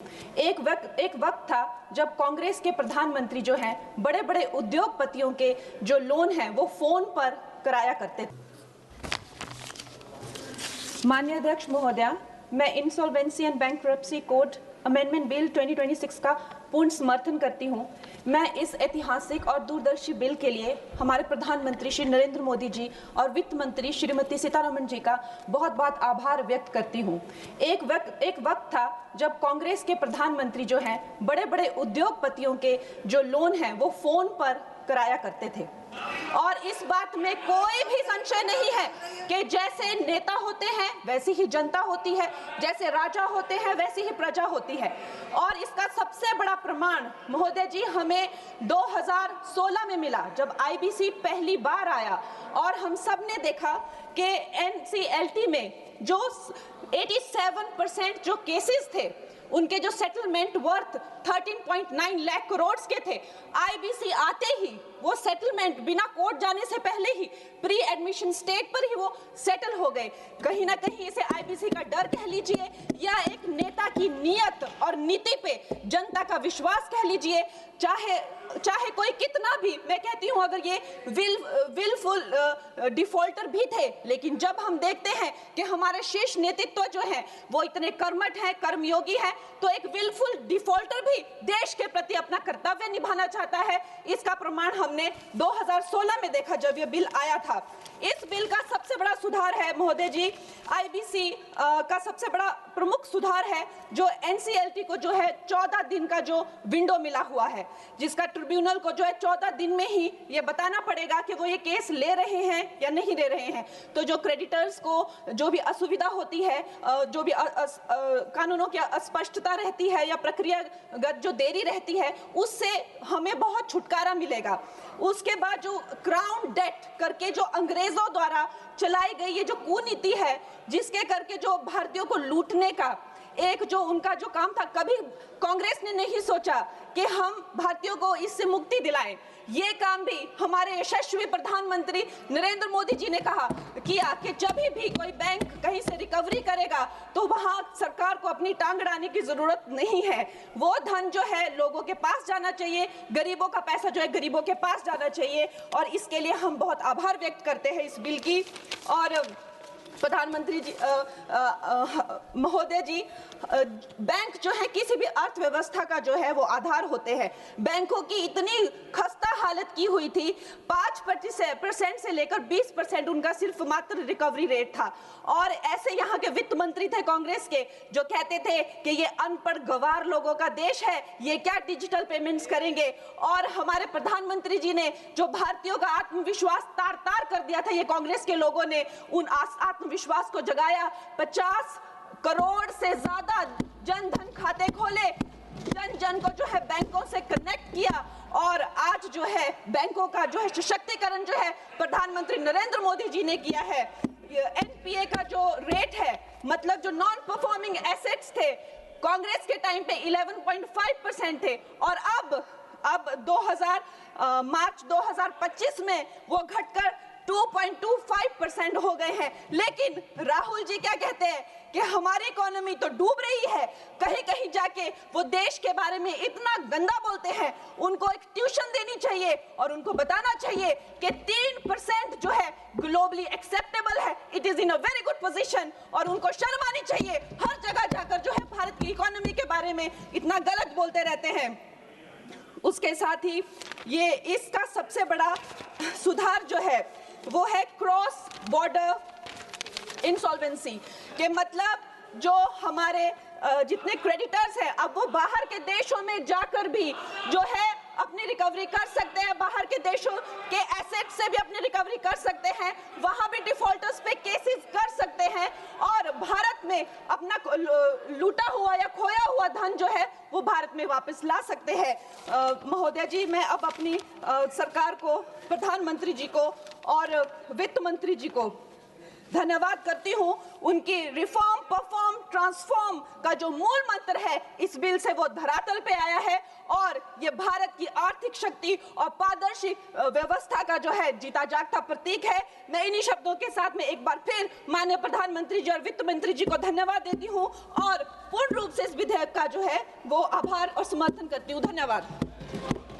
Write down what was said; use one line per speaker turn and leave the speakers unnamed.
एक वक्त था जब कांग्रेस के प्रधानमंत्री जो हैं बड़े बड़े उद्योगपतियों के जो लोन हैं वो फोन पर कराया करते थे। माननीय अध्यक्ष महोदया, मैं insolvency and bankruptcy code amendment bill 2026 का पूर्ण समर्थन करती हूं। मैं इस ऐतिहासिक और दूरदर्शी बिल के लिए हमारे प्रधानमंत्री श्री नरेंद्र मोदी जी और वित्त मंत्री श्रीमती सीतारमण जी का बहुत बहुत आभार व्यक्त करती हूं। एक वक्त था जब कांग्रेस के प्रधानमंत्री जो हैं बड़े बड़े उद्योगपतियों के जो लोन हैं वो फोन पर कराया करते थे और इस बात में कोई भी संशय नहीं है कि जैसे नेता होते हैं वैसी ही जनता होती है, जैसे राजा होते हैं वैसी ही प्रजा होती है। और इसका सबसे बड़ा प्रमाण महोदय जी हमें 2016 में मिला जब आईबीसी पहली बार आया और हम सब ने देखा कि एनसीएलटी में जो 87% जो केसेस थे उनके जो सेटलमेंट वर्थ 13.9 लाख करोड़ के थे, आईबीसी आते ही वो सेटलमेंट बिना कोर्ट जाने से पहले ही प्री एडमिशन स्टेज पर ही वो सेटल हो गए। कहीं ना कहीं इसे आईबीसी का डर कह लीजिए या एक नेता की नीयत और नीति पे जनता का विश्वास कह लीजिए, चाहे कोई कितना भी, मैं कहती हूं अगर ये विलफुल डिफॉल्टर भी थे, लेकिन जब हम देखते हैं कि हमारे शीर्ष नेतृत्व जो है वो इतने कर्मठ हैं, कर्मयोगी हैं, तो एक विलफुल डिफॉल्टर भी देश के प्रति अपना कर्तव्य निभाना चाहता है। इसका प्रमाण हमने 2016 में देखा जब ये बिल आया था। इस बिल का सबसे बड़ा सुधार है महोदय जी, आईबीसी का सबसे बड़ा प्रमुख सुधार है जो एनसीएलटी को जो है 14 दिन का जो विंडो मिला हुआ है, जिसका ट्रिब्यूनल को जो है 14 दिन में ही ये बताना पड़ेगा कि वो ये केस ले रहे हैं या नहीं ले रहे हैं। तो जो क्रेडिटर्स को जो भी असुविधा होती है, जो भी कानूनों की अस्पष्टता रहती है या प्रक्रियागत जो देरी रहती है, उससे हमें बहुत छुटकारा मिलेगा। उसके बाद जो क्राउन डेट करके जो अंग्रेजों द्वारा चलाई गई ये जो कुनीति है, जिसके करके जो भारतीयों को लूटने का एक जो उनका जो काम था, कभी कांग्रेस ने नहीं सोचा कि हम भारतीयों को इससे मुक्ति दिलाएं। ये काम भी हमारे यशस्वी प्रधानमंत्री नरेंद्र मोदी जी ने किया कि जब भी कोई बैंक कहीं से रिकवरी करेगा तो वहां सरकार को अपनी टांग अड़ाने की जरूरत नहीं है। वो धन जो है लोगों के पास जाना चाहिए, गरीबों का पैसा जो है गरीबों के पास जाना चाहिए, और इसके लिए हम बहुत आभार व्यक्त करते हैं इस बिल की। और प्रधानमंत्री जी महोदय जी, बैंक जो है किसी भी अर्थव्यवस्था का जो है वो आधार होते हैं। बैंकों की इतनी खस्ता हालत की हुई थी, 5% से लेकर 20% उनका सिर्फ मात्र रिकवरी रेट था। और ऐसे यहाँ के वित्त मंत्री थे कांग्रेस के जो कहते थे कि ये अनपढ़ गवार लोगों का देश है, ये क्या डिजिटल पेमेंट्स करेंगे। और हमारे प्रधानमंत्री जी ने जो भारतीयों का आत्मविश्वास तार तार कर दिया था, ये कांग्रेस के लोगों ने उन आत्मविश्वास को जगाया। 50 करोड़ से ज्यादा जन धन खाते खोले, जन जन को जो है बैंकों से कनेक्ट किया, और आज जो है बैंकों का जो है सशक्तिकरण जो है प्रधानमंत्री नरेंद्र मोदी जी ने किया है। एनपीए का जो रेट है, मतलब जो नॉन परफॉर्मिंग एसेट्स थे, कांग्रेस के टाइम पे 11.5% थे और अब मार्च 2025 में वो घटकर 2.25% हो गए हैं। लेकिन राहुल जी क्या कहते हैं कि हमारी इकोनॉमी तो डूब रही है, कहीं कहीं जाके वो देश के बारे में इतना गंदा बोलते हैं। उनको एक ट्यूशन देनी चाहिए और उनको बताना चाहिए कि 3% जो है ग्लोबली एक्सेप्टेबल है, it is in a very good position, और उनको शर्म आनी चाहिए। हर जगह जाकर जो है भारत की इकोनॉमी के बारे में इतना गलत बोलते रहते हैं। उसके साथ ही ये इसका सबसे बड़ा सुधार जो है वो है क्रॉस बॉर्डर इंसॉल्वेंसी के, मतलब जो हमारे जितने क्रेडिटर्स हैं अब वो बाहर के देशों में जाकर भी जो है अपनी रिकवरी कर सकते हैं, बाहर के देशों के एसेट से भी अपनी रिकवरी कर सकते हैं, वहां भी डिफॉल्टर्स पे केसेस कर सकते हैं और भारत में अपना लूटा हुआ या खोया हुआ धन जो है वो भारत में वापस ला सकते हैं। महोदय जी, मैं अब अपनी सरकार को, प्रधानमंत्री जी को और वित्त मंत्री जी को धन्यवाद करती हूं। उनकी रिफॉर्म, परफॉर्म, ट्रांसफॉर्म का जो मूल मंत्र है इस बिल से वो धरातल पे आया है और ये भारत की आर्थिक शक्ति और पारदर्शी व्यवस्था का जो है जीता जागता प्रतीक है। मैं इन्हीं शब्दों के साथ में एक बार फिर माननीय प्रधानमंत्री जी और वित्त मंत्री जी को धन्यवाद देती हूं और पूर्ण रूप से इस विधेयक का जो है वो आभार और समर्थन करती हूं। धन्यवाद।